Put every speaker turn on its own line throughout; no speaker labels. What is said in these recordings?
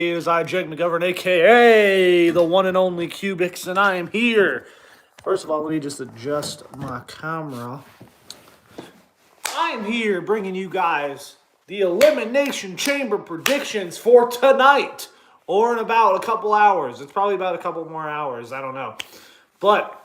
It is I, Jake McGovern, aka the one and only Cubics, and I am here. First of all, let me just adjust my camera. I am here bringing you guys the Elimination Chamber predictions for tonight, or in about a couple hours. It's probably about a couple more hours, I don't know. But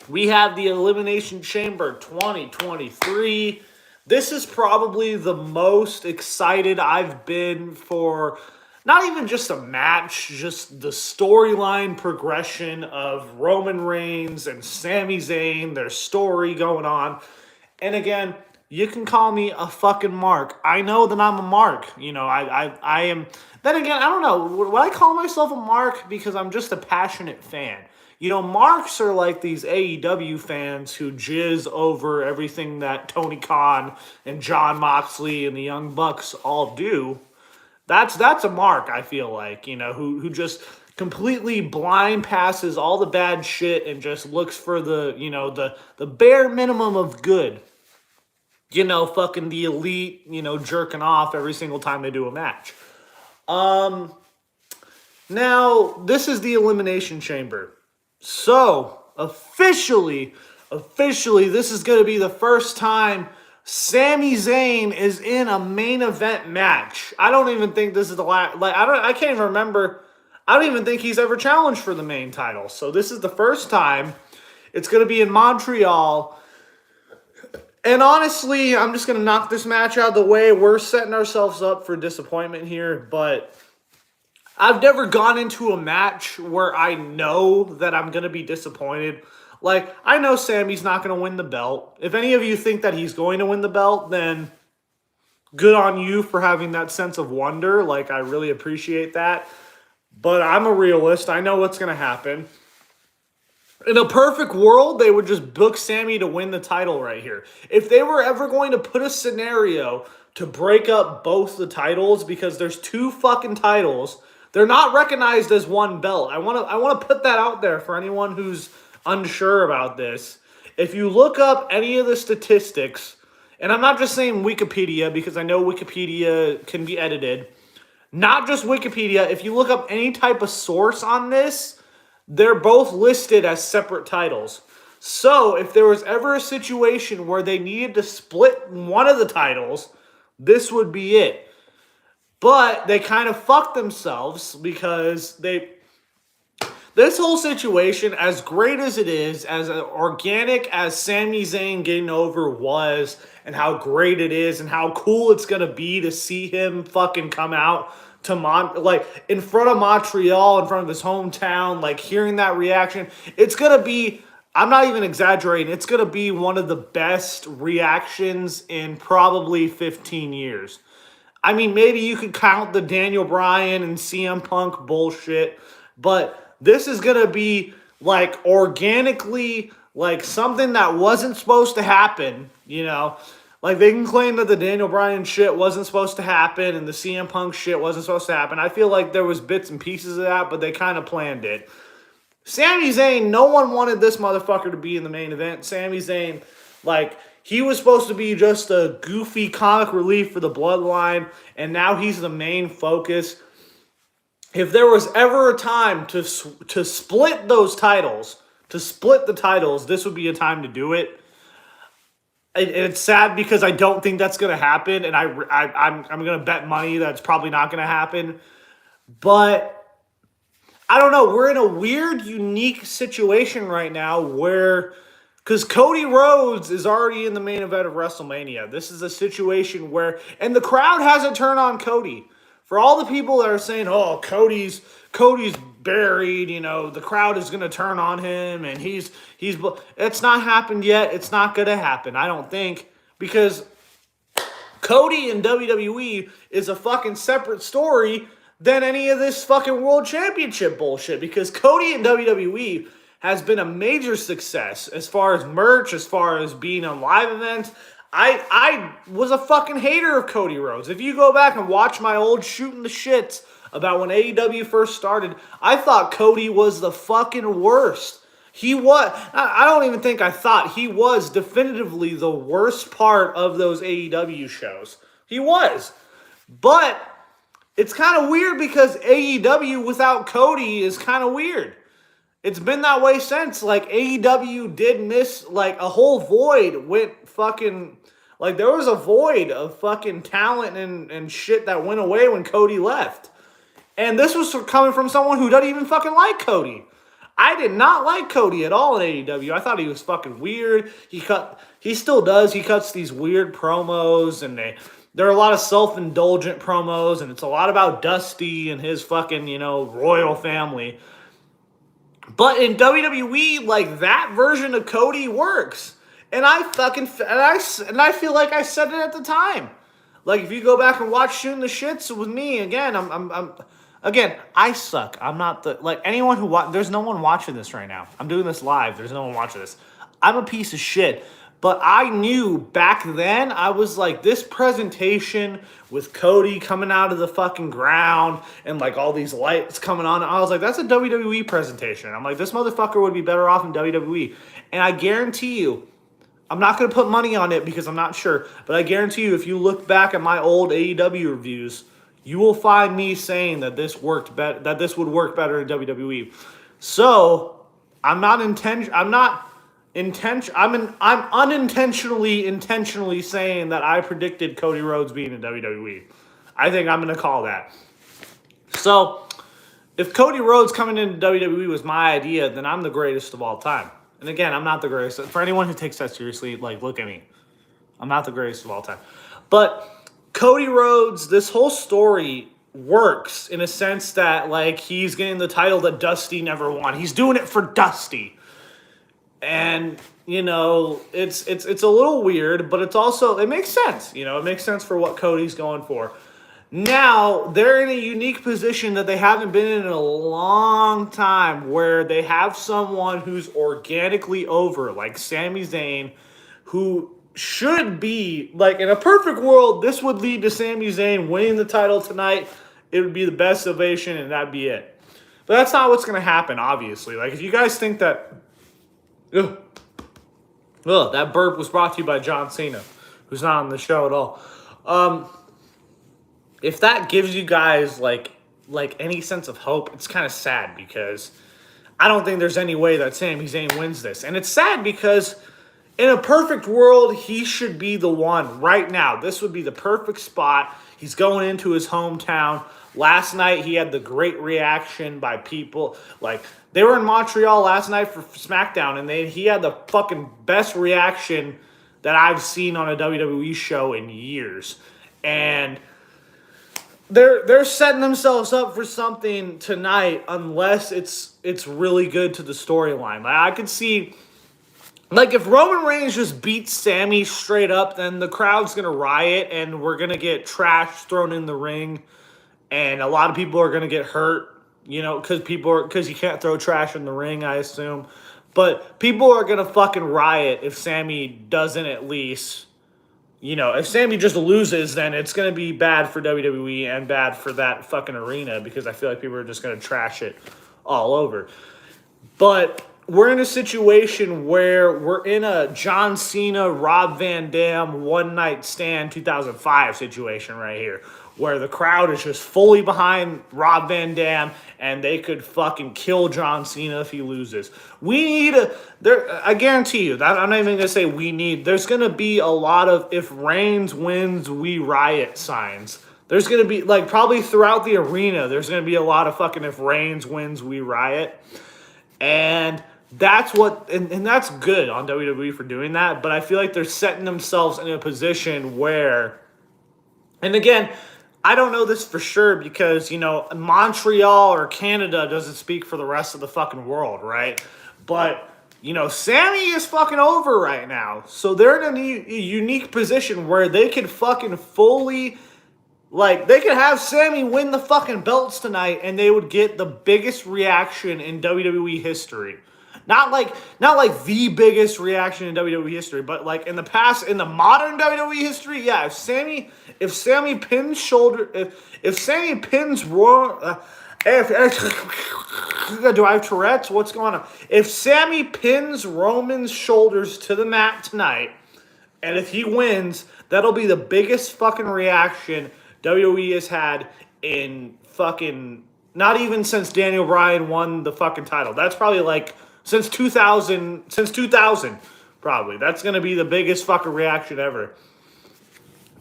we have the Elimination Chamber 2023. This is probably the most excited I've been for not even just a match, just the storyline progression of Roman Reigns and Sami Zayn, their story going on. And again, you can call me a fucking mark. I know that I'm a mark. I am. Then again, I don't know. Would I call myself a mark because I'm just a passionate fan? Marks are like these AEW fans who jizz over everything that Tony Khan and John Moxley and the Young Bucks all do. That's a mark, I feel like, who just completely blind passes all the bad shit and just looks for the bare minimum of good. Fucking the elite, jerking off every single time they do a match. Now, this is the Elimination Chamber. So, officially, this is going to be the first time Sami Zayn is in a main event match. I don't even think this is the last. I can't even remember. I don't even think he's ever challenged for the main title. So this is the first time. It's going to be in Montreal. And honestly, I'm just going to knock this match out of the way. We're setting ourselves up for disappointment here, but I've never gone into a match where I know that I'm going to be disappointed. Like, I know Sammy's not going to win the belt. If any of you think that he's going to win the belt, then good on you for having that sense of wonder. Like, I really appreciate that. But I'm a realist. I know what's going to happen. In a perfect world, they would just book Sammy to win the title right here. If they were ever going to put a scenario to break up both the titles, because there's two fucking titles, they're not recognized as one belt. I want to put that out there for anyone who's unsure about this. If you look up any of the statistics, and I'm not just saying Wikipedia because I know Wikipedia can be edited, not just Wikipedia, if you look up any type of source on this, they're both listed as separate titles. So if there was ever a situation where they needed to split one of the titles, this would be it. But they kind of fucked themselves because this whole situation, as great as it is, as organic as Sami Zayn getting over was, and how great it is, and how cool it's going to be to see him fucking come out to in front of Montreal, in front of his hometown, like hearing that reaction, it's going to be, I'm not even exaggerating, it's going to be one of the best reactions in probably 15 years. I mean, maybe you could count the Daniel Bryan and CM Punk bullshit, but this is going to be, like, organically, like, something that wasn't supposed to happen, Like, they can claim that the Daniel Bryan shit wasn't supposed to happen and the CM Punk shit wasn't supposed to happen. I feel like there was bits and pieces of that, but they kind of planned it. Sami Zayn, no one wanted this motherfucker to be in the main event. Sami Zayn, like, he was supposed to be just a goofy comic relief for the Bloodline, and now he's the main focus. If there was ever a time to split those titles, this would be a time to do it. It's sad because I don't think that's going to happen, and I'm going to bet money that's probably not going to happen. But I don't know. We're in a weird, unique situation right now where, because Cody Rhodes is already in the main event of WrestleMania. This is a situation where, and the crowd hasn't turned on Cody. For all the people that are saying, oh, Cody's buried, the crowd is going to turn on him, and it's not happened yet. It's not going to happen, I don't think, because Cody in WWE is a fucking separate story than any of this fucking world championship bullshit, because Cody in WWE has been a major success as far as merch, as far as being on live events. I was a fucking hater of Cody Rhodes. If you go back and watch my old Shooting the Shits about when AEW first started, I thought Cody was the fucking worst. He was, I don't even think I thought, he was definitively the worst part of those AEW shows. He was. But it's kind of weird because AEW without Cody is kind of weird. It's been that way since. Like, AEW did miss, like, a whole void went fucking, like, there was a void of fucking talent and shit that went away when Cody left. And this was coming from someone who doesn't even fucking like Cody. I did not like Cody at all in AEW. I thought he was fucking weird. He still does. He cuts these weird promos, and there are a lot of self-indulgent promos, and it's a lot about Dusty and his fucking, royal family. But in WWE, like, that version of Cody works. And I feel like I said it at the time. Like, if you go back and watch Shooting the Shits with me, again, again, I suck. I'm not anyone who there's no one watching this right now. I'm doing this live. There's no one watching this. I'm a piece of shit. But I knew back then, I was like, this presentation with Cody coming out of the fucking ground and like all these lights coming on, I was like, that's a WWE presentation. I'm like, this motherfucker would be better off in WWE. And I guarantee you, I'm not going to put money on it because I'm not sure, but I guarantee you, if you look back at my old AEW reviews, you will find me saying that this would work better in WWE. So I'm unintentionally intentionally saying that I predicted Cody Rhodes being in WWE. I think I'm going to call that. So if Cody Rhodes coming into WWE was my idea, then I'm the greatest of all time. And again, I'm not the greatest. For anyone who takes that seriously, like, look at me. I'm not the greatest of all time. But Cody Rhodes, this whole story works in a sense that, like, he's getting the title that Dusty never won. He's doing it for Dusty. And, it's a little weird, but it makes sense. It makes sense for what Cody's going for. Now, they're in a unique position that they haven't been in a long time, where they have someone who's organically over, like Sami Zayn, who should be, like, in a perfect world, this would lead to Sami Zayn winning the title tonight. It would be the best ovation, and that'd be it. But that's not what's going to happen, obviously. Like, if you guys think that... that burp was brought to you by John Cena, who's not on the show at all. If that gives you guys like any sense of hope, it's kind of sad because I don't think there's any way that Sami Zayn wins this. And it's sad because in a perfect world, he should be the one right now. This would be the perfect spot. He's going into his hometown. Last night, he had the great reaction by people. Like, they were in Montreal last night for SmackDown, and he had the fucking best reaction that I've seen on a WWE show in years. And they're setting themselves up for something tonight, unless it's really good to the storyline. Like, I could see, like, if Roman Reigns just beats Sami straight up, then the crowd's gonna riot, and we're gonna get thrown in the ring, and a lot of people are gonna get hurt. Because you can't throw trash in the ring, I assume. But people are going to fucking riot if Sami doesn't at least... if Sami just loses, then it's going to be bad for WWE and bad for that fucking arena, because I feel like people are just going to trash it all over. But we're in a situation where we're in a John Cena, Rob Van Dam, One Night Stand 2005 situation right here, where the crowd is just fully behind Rob Van Dam, and they could fucking kill John Cena if he loses. I guarantee you, that I'm not even going to say we need, there's going to be a lot of if Reigns wins, we riot signs. There's going to be, like, probably throughout the arena, there's going to be a lot of fucking if Reigns wins, we riot. And that's and that's good on WWE for doing that, but I feel like they're setting themselves in a position where, and again, I don't know this for sure because, Montreal or Canada doesn't speak for the rest of the fucking world, right? But, Sami is fucking over right now. So they're in a unique position where they could fucking fully, like, they could have Sami win the fucking belts tonight and they would get the biggest reaction in WWE history. Not like the biggest reaction in WWE history, but like in the modern WWE history, yeah. If Sami pins do I have Tourette's? What's going on? If Sami pins Roman's shoulders to the mat tonight, and if he wins, that'll be the biggest fucking reaction WWE has had in fucking, not even since Daniel Bryan won the fucking title. That's probably like since 2000, probably. That's going to be the biggest fucking reaction ever.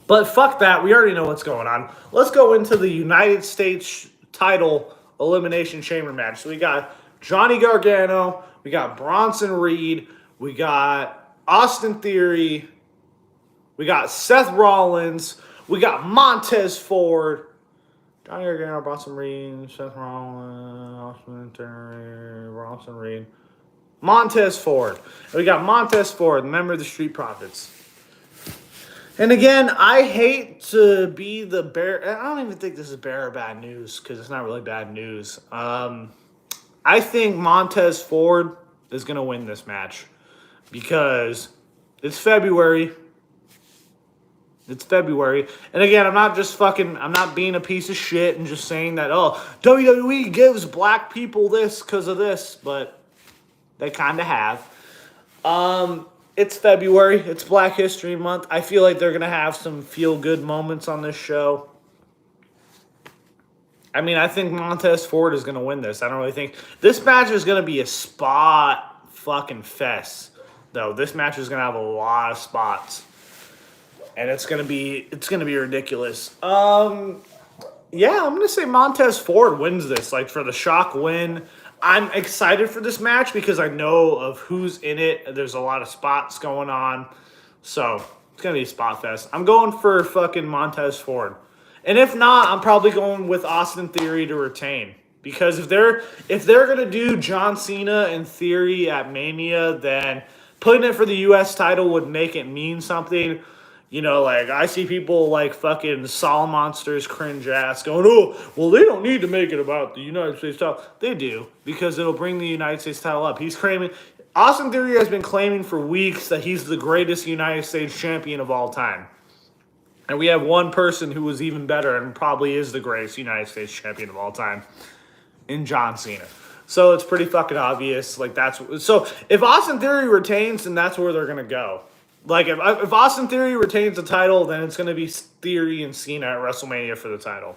But fuck that. We already know what's going on. Let's go into the United States title Elimination Chamber match. So we got Johnny Gargano. We got Bronson Reed. We got Austin Theory. We got Seth Rollins. We got Montez Ford. Johnny Gargano, Bronson Reed, Seth Rollins, Austin Theory, Bronson Reed. Montez Ford. And we got Montez Ford, member of the Street Profits. And again, I hate to be the bear. I don't even think this is bear or bad news because it's not really bad news. I think Montez Ford is going to win this match because it's February. It's February. And again, I'm not being a piece of shit and just saying that, oh, WWE gives black people this because of this, but they kind of have. It's February. It's Black History Month. I feel like they're going to have some feel-good moments on this show. I mean, I think Montez Ford is going to win this. I don't really think... This match is going to be a spot fucking fest, though. This match is going to have a lot of spots. And it's going to be ridiculous. Yeah, I'm going to say Montez Ford wins this, like, for the shock win. I'm excited for this match because I know of who's in it. There's a lot of spots going on. So, it's going to be a spot fest. I'm going for fucking Montez Ford. And if not, I'm probably going with Austin Theory to retain. Because if they're going to do John Cena and Theory at Mania, then putting it for the U.S. title would make it mean something. You know, like, I see people like fucking Sol Monsters cringe ass going, oh, well, they don't need to make it about the United States title. They do, because it'll bring the United States title up. Austin Theory has been claiming for weeks that he's the greatest United States champion of all time. And we have one person who was even better and probably is the greatest United States champion of all time in John Cena. So it's pretty fucking obvious. Like, so if Austin Theory retains, then that's where they're going to go. Like, if Austin Theory retains the title, then it's going to be Theory and Cena at WrestleMania for the title.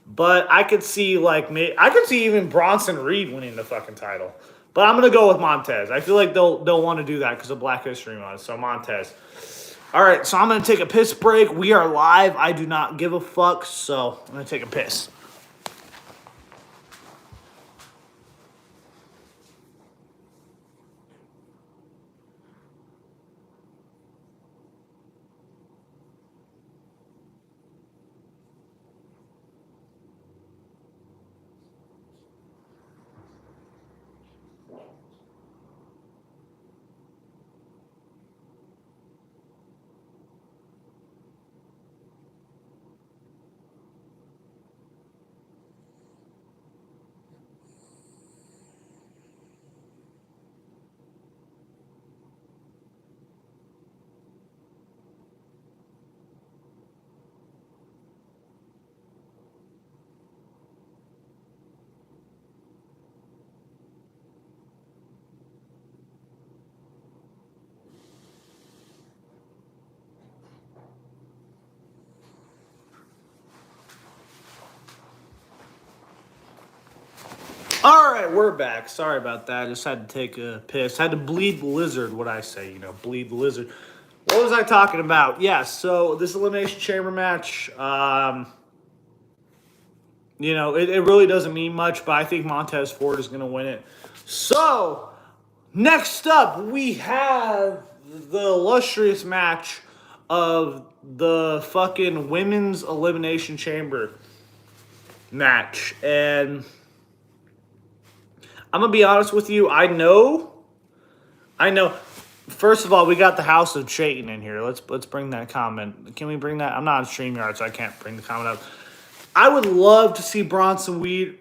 But I could see, even Bronson Reed winning the fucking title. But I'm going to go with Montez. I feel like they'll want to do that because of Black History Month. So, Montez. All right, so I'm going to take a piss break. We are live. I do not give a fuck, so I'm going to take a piss. All right, we're back. Sorry about that. I just had to take a piss. Had to bleed the lizard, what I say, bleed the lizard. What was I talking about? Yeah, so this Elimination Chamber match, it really doesn't mean much, but I think Montez Ford is going to win it. So, next up, we have the illustrious match of the fucking Women's Elimination Chamber match. And I'm going to be honest with you. I know. First of all, we got the House of Chayton in here. Let's bring that comment. Can we bring that? I'm not on StreamYard, so I can't bring the comment up. I would love to see Bronson Reed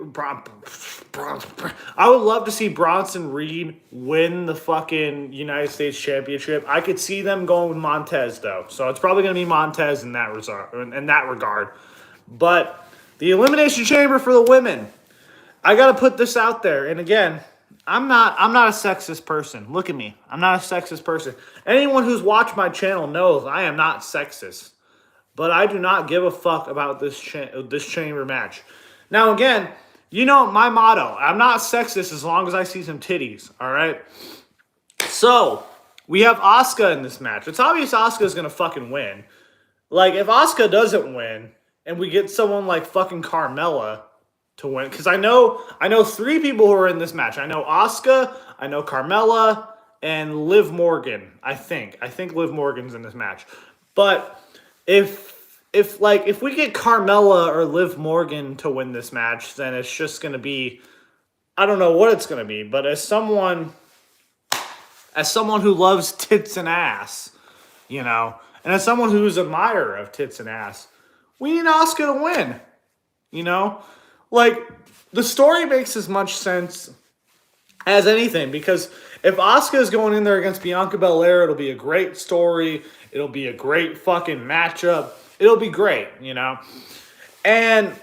win the fucking United States Championship. I could see them going with Montez, though. So it's probably going to be Montez in that regard. But the Elimination Chamber for the women. I got to put this out there. And again, I'm not a sexist person. Look at me. I'm not a sexist person. Anyone who's watched my channel knows I am not sexist. but I do not give a fuck about this chamber match. Now, again, you know my motto. I'm not sexist as long as I see some titties, all right? So, we have Asuka in this match. It's obvious Asuka's going to fucking win. Like, if Asuka doesn't win, and we get someone like fucking Carmella to win, because I know 3 people who are in this match. I know Asuka, I know Carmella, and Liv Morgan, I think. I think Liv Morgan's in this match. But if we get Carmella or Liv Morgan to win this match, then it's just going to be, I don't know what it's going to be, but as someone who loves tits and ass, you know, and as someone who's an admirer of tits and ass, we need Asuka to win, you know? Like, the story makes as much sense as anything, because if Asuka is going in there against Bianca Belair, it'll be a great story. It'll be a great fucking matchup. It'll be great, you know? And,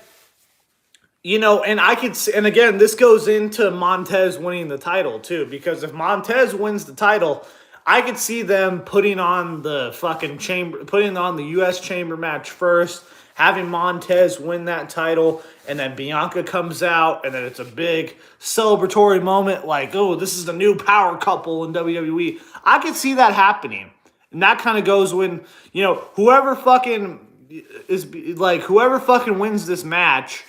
you know, and I could see, and again, this goes into Montez winning the title too, because if Montez wins the title, I could see them putting on the U.S. Chamber match first, having Montez win that title, and then Bianca comes out, and then it's a big celebratory moment, like, oh, this is the new power couple in WWE. I could see that happening. And that kind of goes when, you know, whoever fucking wins this match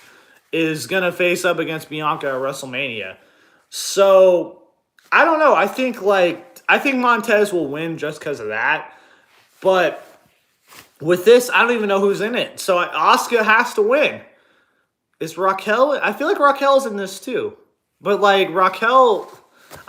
is going to face up against Bianca at WrestleMania. So, I don't know. I think Montez will win just because of that. But with this, I don't even know who's in it. So, Asuka has to win. Is Raquel? I feel like Raquel's in this too. But, like, Raquel,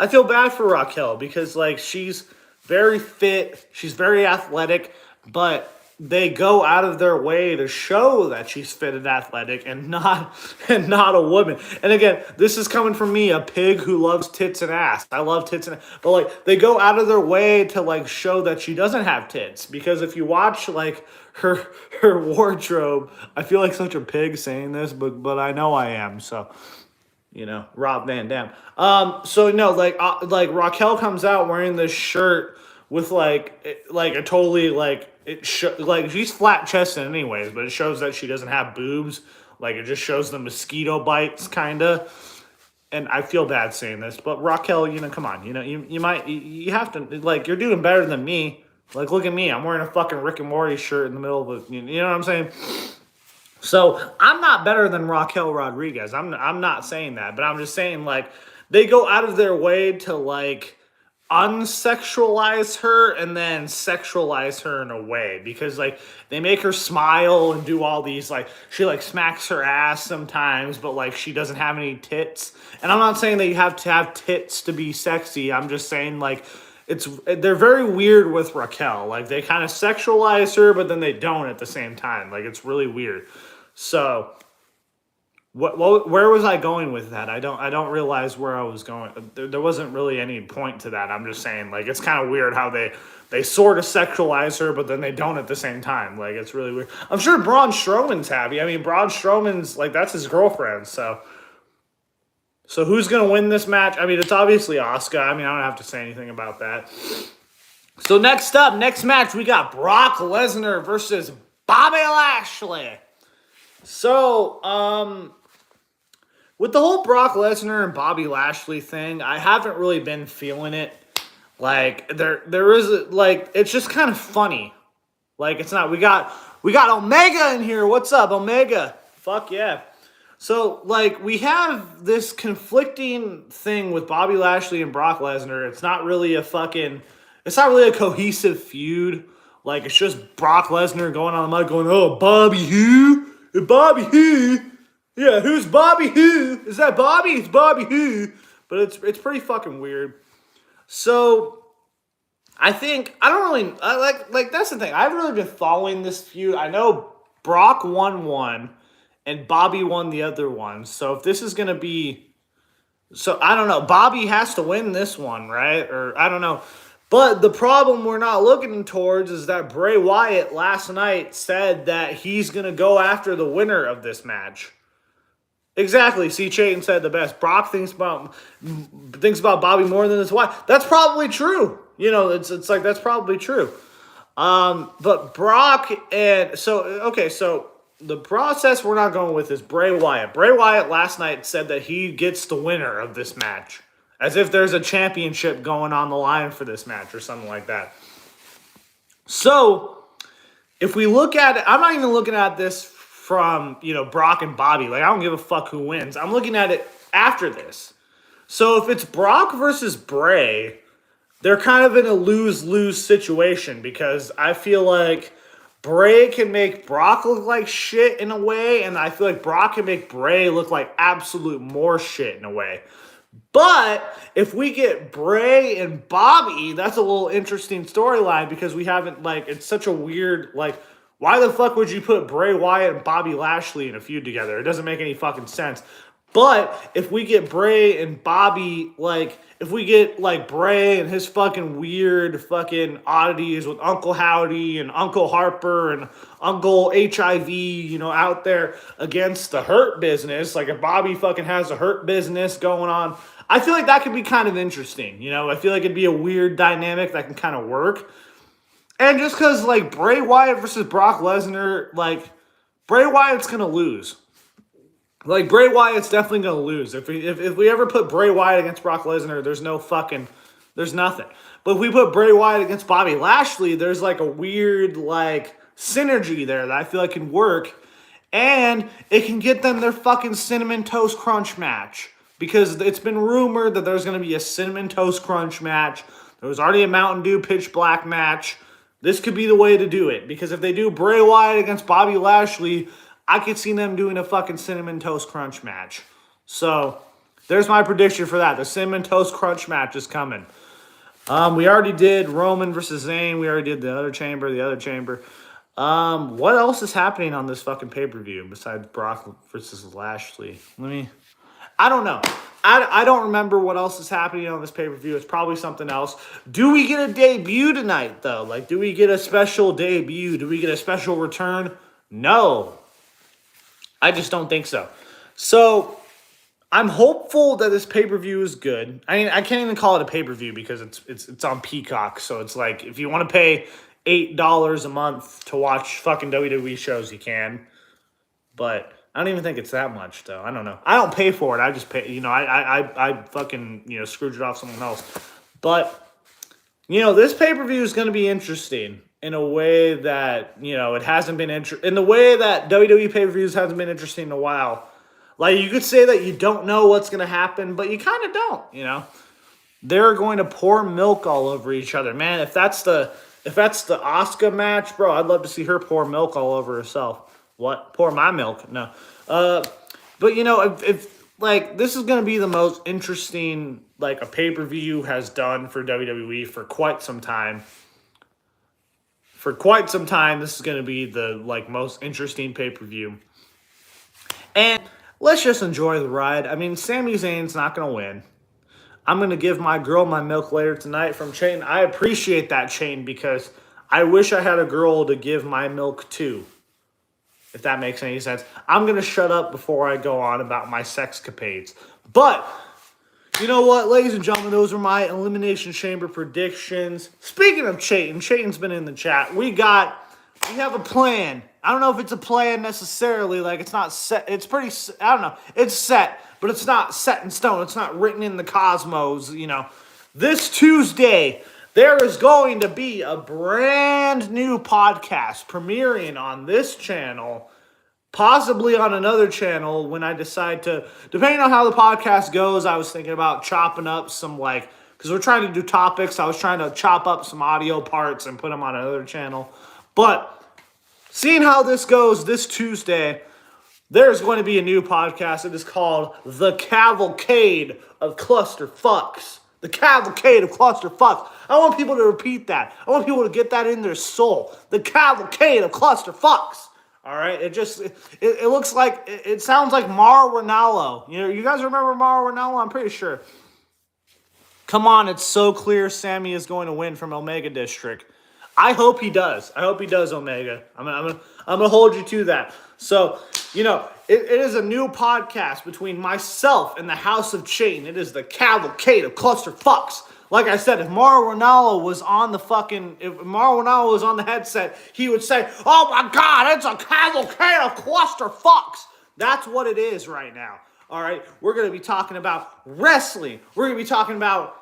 I feel bad for Raquel because, like, she's very fit, she's very athletic, but they go out of their way to show that she's fit and athletic and not a woman. And again, this is coming from me, a pig who loves tits and ass. I love tits and ass. But like they go out of their way to like show that she doesn't have tits. Because if you watch like her wardrobe, I feel like such a pig saying this, but I know I am, so you know, Rob Van Dam. So no, like Raquel comes out wearing this shirt with like a totally like like she's flat chested anyways, but it shows that she doesn't have boobs. Like it just shows the mosquito bites kinda. And I feel bad saying this, but Raquel, you know, come on, you know, you have to like you're doing better than me. Like look at me, I'm wearing a fucking Rick and Morty shirt in the middle of you know what I'm saying? So I'm not better than Raquel Rodriguez. I'm not saying that, but I'm just saying like they go out of their way to like unsexualize her and then sexualize her in a way because like they make her smile and do all these like she like smacks her ass sometimes, but like she doesn't have any tits. And I'm not saying that you have to have tits to be sexy. I'm just saying like they're very weird with Raquel. Like they kind of sexualize her, but then they don't at the same time. Like it's really weird. So, where was I going with that? I don't realize where I was going. There wasn't really any point to that. I'm just saying, like, it's kind of weird how they sort of sexualize her, but then they don't at the same time. Like, it's really weird. I'm sure Braun Strowman's happy. I mean, Braun Strowman's, like, that's his girlfriend, so who's going to win this match? I mean, it's obviously Asuka. I mean, I don't have to say anything about that. So, next match, we got Brock Lesnar versus Bobby Lashley. So, with the whole Brock Lesnar and Bobby Lashley thing, I haven't really been feeling it. Like, there is, like, it's just kind of funny. Like, it's not, we got Omega in here. What's up, Omega? Fuck yeah. So, like, we have this conflicting thing with Bobby Lashley and Brock Lesnar. It's not really a cohesive feud. Like, it's just Brock Lesnar going on the mic going, oh, Bobby who? Bobby who? Yeah, who's Bobby who? Is that Bobby? It's Bobby who? But it's pretty fucking weird. So, I like that's the thing. I haven't really been following this feud. I know Brock won one, and Bobby won the other one. So, if this is going to be... So, I don't know. Bobby has to win this one, right? Or, I don't know. But the problem we're not looking towards is that Bray Wyatt last night said that he's going to go after the winner of this match. Exactly. C. Chayton said the best. Brock thinks about Bobby more than his wife. That's probably true. You know, it's like that's probably true. But Brock and so the process we're not going with is Bray Wyatt. Bray Wyatt last night said that he gets the winner of this match, as if there's a championship going on the line for this match or something like that. So if we look at it, I'm not even looking at this from Brock and Bobby. Like, I don't give a fuck who wins. I'm looking at it after this. So if it's Brock versus Bray, they're kind of in a lose-lose situation because I feel like Bray can make Brock look like shit in a way, and I feel like Brock can make Bray look like absolute more shit in a way. But if we get Bray and Bobby, that's a little interesting storyline because we haven't, it's such a weird, why the fuck would you put Bray Wyatt and Bobby Lashley in a feud together? It doesn't make any fucking sense. But if we get Bray and Bobby, if we get, Bray and his fucking weird fucking oddities with Uncle Howdy and Uncle Harper and Uncle HIV, out there against the Hurt Business, if Bobby fucking has a Hurt Business going on, I feel like that could be kind of interesting, I feel like it'd be a weird dynamic that can kind of work. And just because, Bray Wyatt versus Brock Lesnar, Bray Wyatt's going to lose. Bray Wyatt's definitely going to lose. If we ever put Bray Wyatt against Brock Lesnar, there's nothing. But if we put Bray Wyatt against Bobby Lashley, there's, a weird, synergy there that I feel like can work. And it can get them their fucking Cinnamon Toast Crunch match. Because it's been rumored that there's going to be a Cinnamon Toast Crunch match. There was already a Mountain Dew Pitch Black match. This could be the way to do it. Because if they do Bray Wyatt against Bobby Lashley, I could see them doing a fucking Cinnamon Toast Crunch match. So, there's my prediction for that. The Cinnamon Toast Crunch match is coming. We already did Roman versus Zayn. We already did the other chamber. What else is happening on this fucking pay-per-view besides Brock versus Lashley? I don't know. I don't remember what else is happening on this pay-per-view. It's probably something else. Do we get a debut tonight, though? Do we get a special debut? Do we get a special return? No. I just don't think so. So, I'm hopeful that this pay-per-view is good. I mean, I can't even call it a pay-per-view because it's on Peacock. So, it's if you want to pay $8 a month to watch fucking WWE shows, you can. But I don't even think it's that much, though. I don't know. I don't pay for it. I just pay, I fucking, scrooged it off someone else. But, this pay-per-view is going to be interesting in a way that, it hasn't been in the way that WWE pay-per-views hasn't been interesting in a while. You could say that you don't know what's going to happen, but you kind of don't, They're going to pour milk all over each other. Man, if that's the Asuka match, bro, I'd love to see her pour milk all over herself. What? Pour my milk? No. But if this is going to be the most interesting a pay-per-view has done for WWE for quite some time. For quite some time, this is going to be the most interesting pay-per-view. And let's just enjoy the ride. I mean, Sami Zayn's not going to win. I'm going to give my girl my milk later tonight from Chain. I appreciate that, Chain, because I wish I had a girl to give my milk to. If that makes any sense. I'm going to shut up before I go on about my sexcapades. But, you know what, ladies and gentlemen, those are my Elimination Chamber predictions. Speaking of Chayton's been in the chat. We have a plan. I don't know if it's a plan necessarily. It's not set. It's pretty, I don't know. It's set, but it's not set in stone. It's not written in the cosmos, This Tuesday, there is going to be a brand new podcast premiering on this channel, possibly on another channel when I decide to, depending on how the podcast goes, I was thinking about chopping up some because we're trying to do topics, I was trying to chop up some audio parts and put them on another channel. But seeing how this goes this Tuesday, there's going to be a new podcast. It is called The Cavalcade of Cluster Fucks. The Cavalcade of Cluster Fucks. I want people to repeat that. I want people to get that in their soul. The Cavalcade of Cluster Fucks. All right? It looks like, it sounds like Mauro Ranallo. You guys remember Mauro Ranallo? I'm pretty sure. Come on, it's so clear Sammy is going to win from Omega District. I hope he does. I hope he does, Omega. I'm gonna hold you to that. So, it is a new podcast between myself and the House of Chain. It is the Cavalcade of Cluster Fucks. Like I said, if Mauro Ranallo was on the headset, he would say, "Oh my God, it's a cavalcade of clusterfucks." That's what it is right now. All right, we're gonna be talking about wrestling. We're gonna be talking about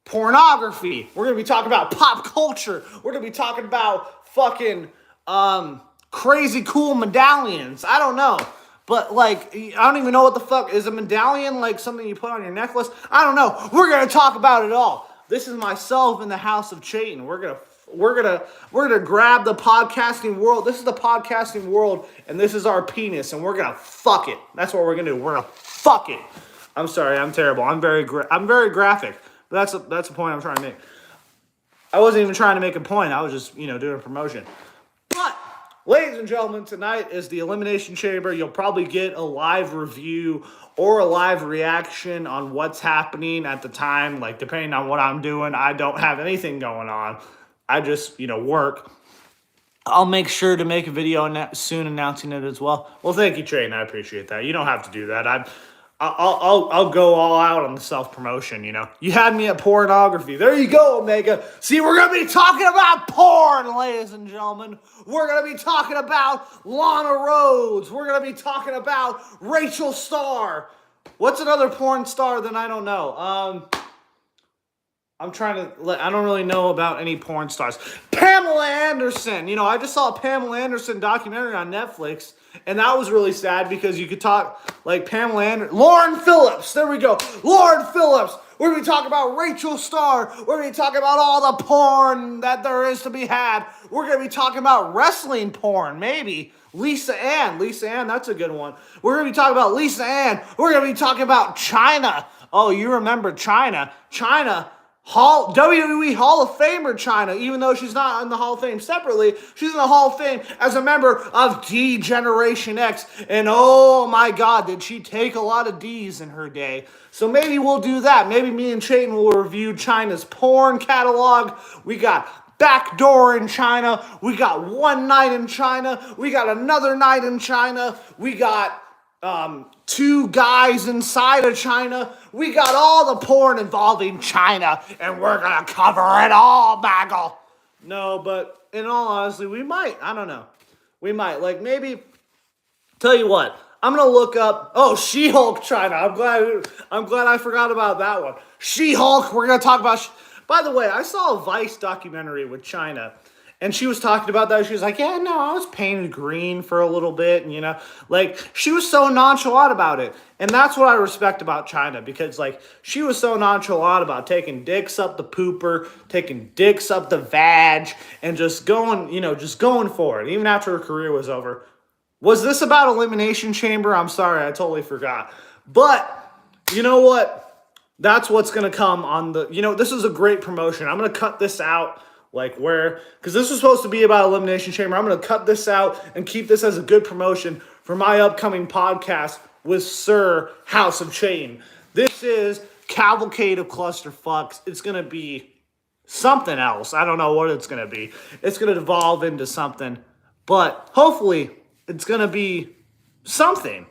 pornography. We're gonna be talking about pop culture. We're gonna be talking about fucking crazy cool medallions. I don't know. But, like, I don't even know what the fuck. Is a medallion, like, something you put on your necklace? I don't know. We're going to talk about it all. This is myself in the House of Chayton. We're gonna grab the podcasting world. This is the podcasting world, and this is our penis, and we're going to fuck it. That's what we're going to do. We're going to fuck it. I'm sorry. I'm terrible. I'm very graphic. But that's the point I'm trying to make. I wasn't even trying to make a point. I was just, doing a promotion. But, ladies and gentlemen, tonight is the Elimination Chamber. You'll probably get a live review or a live reaction on what's happening at the time. Like, depending on what I'm doing, I don't have anything going on. I just, work. I'll make sure to make a video soon announcing it as well. Well, thank you, Trayton. I appreciate that. You don't have to do that. I'll go all out on the self-promotion, You had me at pornography. There you go, Omega. See, we're going to be talking about porn, ladies and gentlemen. We're going to be talking about Lana Rhodes. We're going to be talking about Rachel Starr. What's another porn star that I don't know? I don't really know about any porn stars. Pamela Anderson. I just saw a Pamela Anderson documentary on Netflix, and that was really sad because you could talk like Pamela Anderson. Lauren Phillips. There we go. Lauren Phillips. We're going to be talking about Rachel Starr. We're going to be talking about all the porn that there is to be had. We're going to be talking about wrestling porn, maybe. Lisa Ann. Lisa Ann, that's a good one. We're going to be talking about Lisa Ann. We're going to be talking about China. Oh, you remember China. WWE Hall of Famer China, even though she's not in the Hall of Fame separately, she's in the Hall of Fame as a member of D Generation X. And oh my God, did she take a lot of D's in her day. So maybe we'll do that. Maybe me and Chayton will review China's porn catalog. We got Backdoor in China. We got One Night in China. We got Another Night in China. We got Two Guys Inside of China. We got all the porn involving China, and we're gonna cover it all, Bagel. No, but in all honesty, we might. I don't know. We might. Like, maybe, tell you what, I'm gonna look up, She-Hulk China. I'm glad I forgot about that one. She-Hulk, we're gonna talk about, by the way, I saw a Vice documentary with China. And she was talking about that. She was like, yeah, no, I was painted green for a little bit. And, she was so nonchalant about it. And that's what I respect about China. Because, she was so nonchalant about taking dicks up the pooper, taking dicks up the vag, and just going, just going for it. Even after her career was over. Was this about Elimination Chamber? I'm sorry, I totally forgot. But, you know what? That's what's going to come on the, this is a great promotion. I'm going to cut this out. Because this was supposed to be about Elimination Chamber. I'm going to cut this out and keep this as a good promotion for my upcoming podcast with Sir House of Chayton. This is Cavalcade of Clusterfucks. It's going to be something else. I don't know what it's going to be. It's going to evolve into something. But hopefully it's going to be something.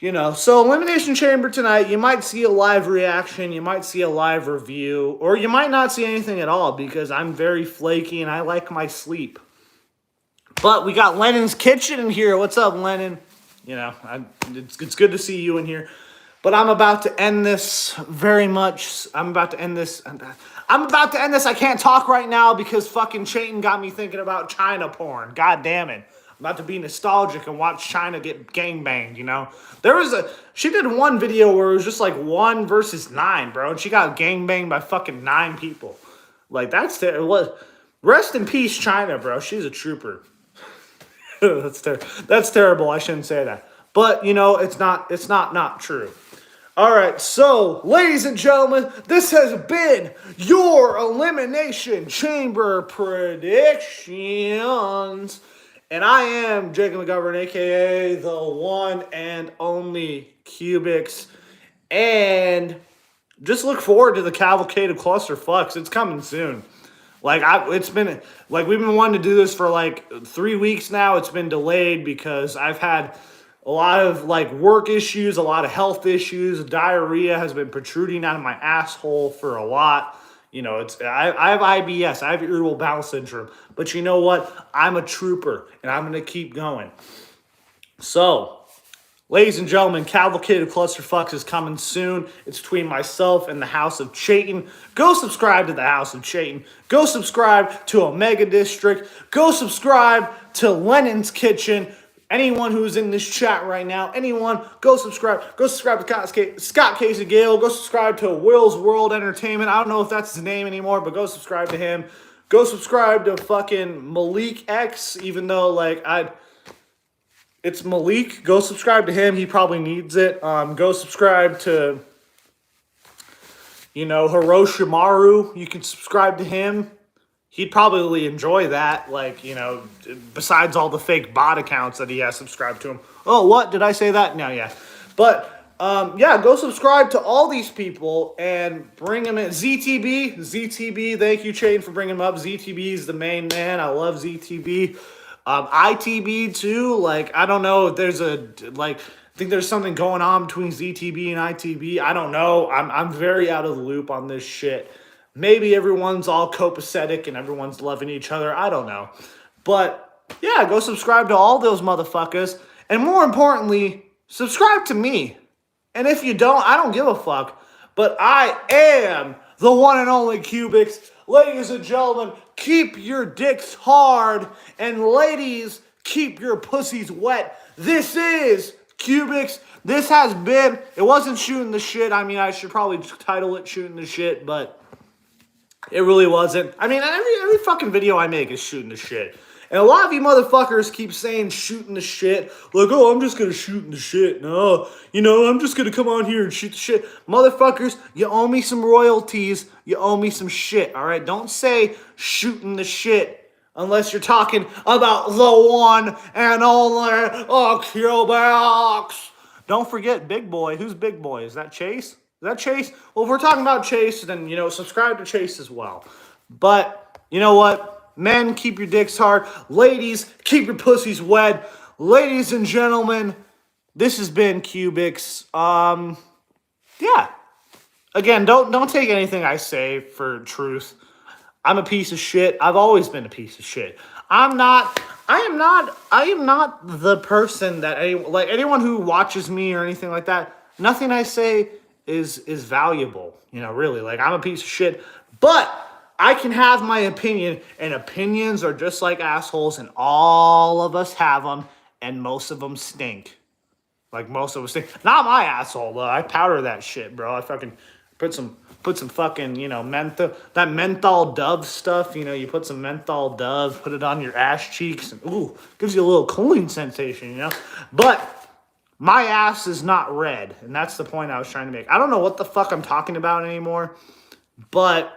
So Elimination Chamber tonight, you might see a live reaction, you might see a live review, or you might not see anything at all because I'm very flaky and I like my sleep. But we got Lennon's Kitchen in here. What's up, Lennon? It's good to see you in here. But I'm about to end this very much. I'm about to end this. I can't talk right now because fucking Chayton got me thinking about China porn. God damn it. I'm about to be nostalgic and watch China get gangbanged, She did one video where it was just 1 versus 9, bro. And she got gangbanged by fucking 9 people. That's terrible. Rest in peace, China, bro. She's a trooper. That's terrible. I shouldn't say that. But, it's not true. All right, so, ladies and gentlemen, this has been your Elimination Chamber predictions. And I am Jacob McGovern, a.k.a. the one and only Cubics. And just look forward to the Cavalcade of Clusterfucks. It's coming soon. We've been wanting to do this for 3 weeks now. It's been delayed because I've had a lot of like work issues, a lot of health issues. Diarrhea has been protruding out of my asshole for a lot. You know, I have IBS, I have irritable bowel syndrome. But you know what? I'm a trooper, and I'm gonna keep going. So, ladies and gentlemen, Cavalcade of Clusterfucks is coming soon. It's between myself and the House of Chayton. Go subscribe to the House of Chayton. Go subscribe to Omega District. Go subscribe to Lennon's Kitchen. Anyone who's in this chat right now, anyone, go subscribe. Go subscribe to Scott Casey Gale. Go subscribe to Will's World Entertainment. I don't know if that's his name anymore, but go subscribe to him. Go subscribe to fucking Malik X, even though, like, it's Malik. Go subscribe to him. He probably needs it. Go subscribe to, Hiroshimaru. You can subscribe to him. He'd probably enjoy that. Like, besides all the fake bot accounts that he has subscribed to him. Oh, what? Did I say that? No, yeah. But, go subscribe to all these people and bring them in. ZTB, thank you, Chain, for bringing him up. ZTB is the main man. I love ZTB. ITB too, like, I don't know if there's I think there's something going on between ZTB and ITB. I don't know. I'm very out of the loop on this shit. Maybe everyone's all copacetic and everyone's loving each other. I don't know. But yeah, go subscribe to all those motherfuckers. And more importantly, subscribe to me. And if you don't, I don't give a fuck. But I am the one and only Cubics. Ladies and gentlemen, keep your dicks hard, and ladies, keep your pussies wet. This is Cubics. This has been, it wasn't shooting the shit. I mean, I should probably title it shooting the shit, but it really wasn't. I mean, every fucking video I make is shooting the shit. And a lot of you motherfuckers keep saying shooting the shit. Like, oh, I'm just going to shoot in the shit. No, I'm just going to come on here and shoot the shit. Motherfuckers, you owe me some royalties. You owe me some shit, all right? Don't say shooting the shit unless you're talking about the one and only Cubics. Don't forget Big Boy. Who's Big Boy? Is that Chase? Is that Chase? Well, if we're talking about Chase, then, subscribe to Chase as well. But, you know what? Men, keep your dicks hard. Ladies, keep your pussies wet. Ladies and gentlemen, this has been Cubics. Yeah. Again, don't take anything I say for truth. I'm a piece of shit. I've always been a piece of shit. I am not the person that anyone who watches me or anything like that, nothing I say is valuable. Really. Like, I'm a piece of shit. But I can have my opinion, and opinions are just like assholes, and all of us have them, and most of them stink. Like, most of them stink. Not my asshole, though. I powder that shit, bro. I fucking put some fucking, that menthol Dove stuff. You put some menthol Dove, put it on your ass cheeks, and ooh, gives you a little cooling sensation, But my ass is not red, and that's the point I was trying to make. I don't know what the fuck I'm talking about anymore, but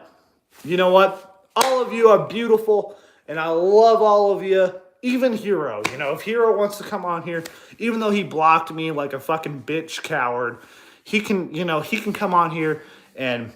you know what? All of you are beautiful, and I love all of you. Even Hero. If Hero wants to come on here, even though he blocked me like a fucking bitch coward, he can come on here and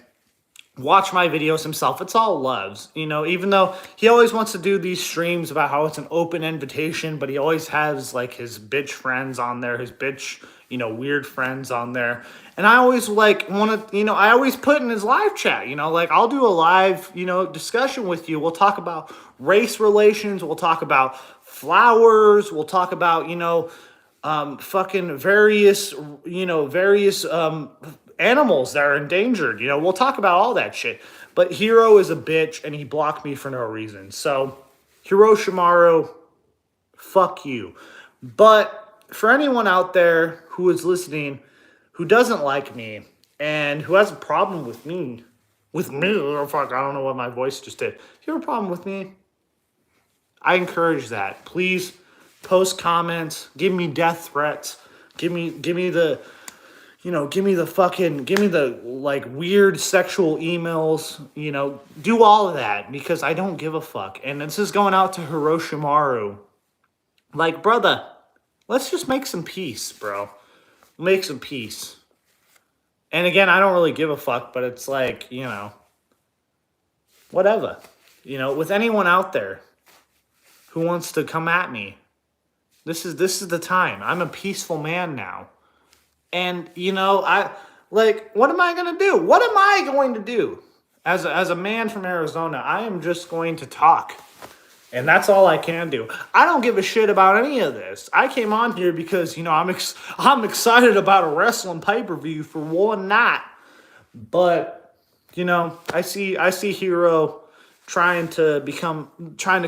watch my videos himself. It's all loves. Even though he always wants to do these streams about how it's an open invitation, but he always has like his bitch friends on there, his bitch, weird friends on there. And I always I always put in his live chat, I'll do a live, discussion with you. We'll talk about race relations. We'll talk about flowers. We'll talk about, fucking various animals that are endangered. We'll talk about all that shit. But Hero is a bitch, and he blocked me for no reason. So, Hiroshimaru, fuck you. But for anyone out there who is listening who doesn't like me and who has a problem with me, oh fuck, I don't know what my voice just did. If you have a problem with me, I encourage that. Please post comments, give me death threats, give me the like weird sexual emails, do all of that because I don't give a fuck. And this is going out to Hiroshimaru. Like, brother, let's just make some peace, bro. Make some peace. And again, I don't really give a fuck, but it's like, whatever. With anyone out there who wants to come at me, This is the time. I'm a peaceful man now. And what am I gonna do? What am I going to do? As a man from Arizona, I am just going to talk. And that's all I can do. I don't give a shit about any of this. I came on here because, I'm excited about a wrestling pay-per-view for one night. But, I see Hero trying to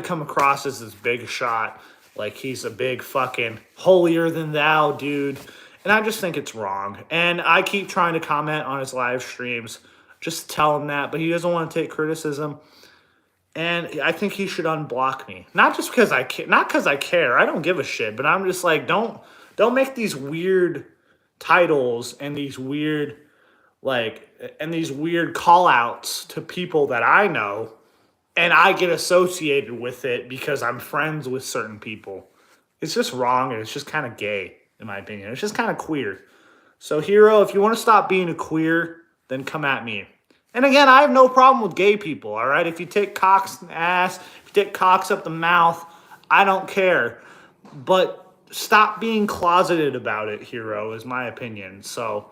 come across as this big shot. Like he's a big fucking holier than thou dude. And I just think it's wrong. And I keep trying to comment on his live streams. Just tell him that. But he doesn't want to take criticism. And I think he should unblock me. Not just because not because I care. I don't give a shit. But I'm just like, don't make these weird titles and these weird call outs to people that I know, and I get associated with it because I'm friends with certain people. It's just wrong, and it's just kind of gay, in my opinion. It's just kind of queer. So, Hero, if you want to stop being a queer, then come at me. And again, I have no problem with gay people, all right? If you take cocks in the ass, if you take cocks up the mouth, I don't care. But stop being closeted about it, Hero, is my opinion. So,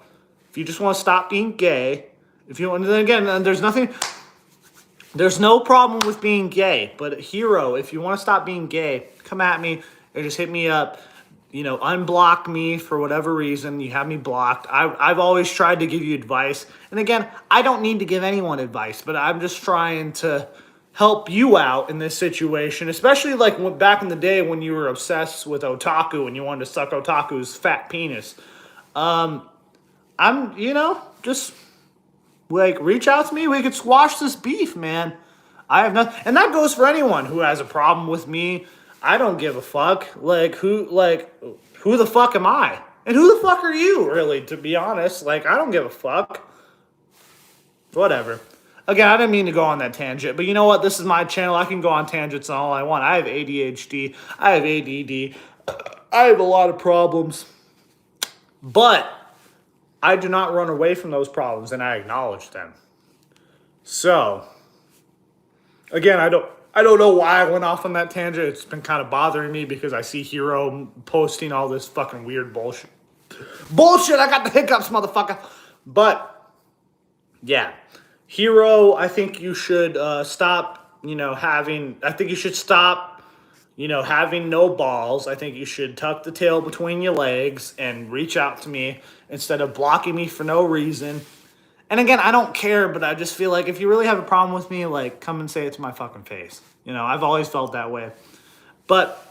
if you just want to stop being gay, then again, there's no problem with being gay. But Hero, if you want to stop being gay, come at me or just hit me up. Unblock me for whatever reason. You have me blocked. I've always tried to give you advice. And again, I don't need to give anyone advice, but I'm just trying to help you out in this situation, especially like back in the day when you were obsessed with otaku and you wanted to suck otaku's fat penis. Just like reach out to me. We could squash this beef, man. I have nothing, and that goes for anyone who has a problem with me. I don't give a fuck. Who the fuck am I? And who the fuck are you, really, to be honest? I don't give a fuck. Whatever. Again, I didn't mean to go on that tangent, but you know what? This is my channel. I can go on tangents all I want. I have ADHD. I have ADD. I have a lot of problems. But I do not run away from those problems, and I acknowledge them. So, again, I don't know why I went off on that tangent. It's been kind of bothering me because I see Hero posting all this fucking weird bullshit. Bullshit! I got the hiccups, motherfucker! But, yeah. Hero, I think you should stop, I think you should stop, having no balls. I think you should tuck the tail between your legs and reach out to me instead of blocking me for no reason. And again, I don't care, but I just feel like if you really have a problem with me, come and say it to my fucking face. I've always felt that way. But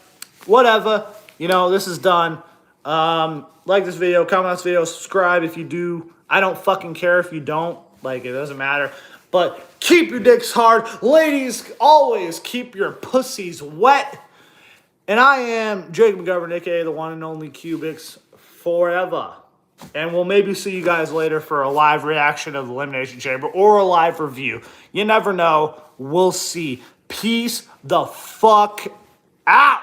whatever, this is done. Like this video, comment on this video, subscribe if you do. I don't fucking care if you don't. It doesn't matter. But keep your dicks hard. Ladies, always keep your pussies wet. And I am Jacob McGovern, a.k.a. the one and only Cubics forever. And we'll maybe see you guys later for a live reaction of the Elimination Chamber or a live review. You never know. We'll see. Peace the fuck out.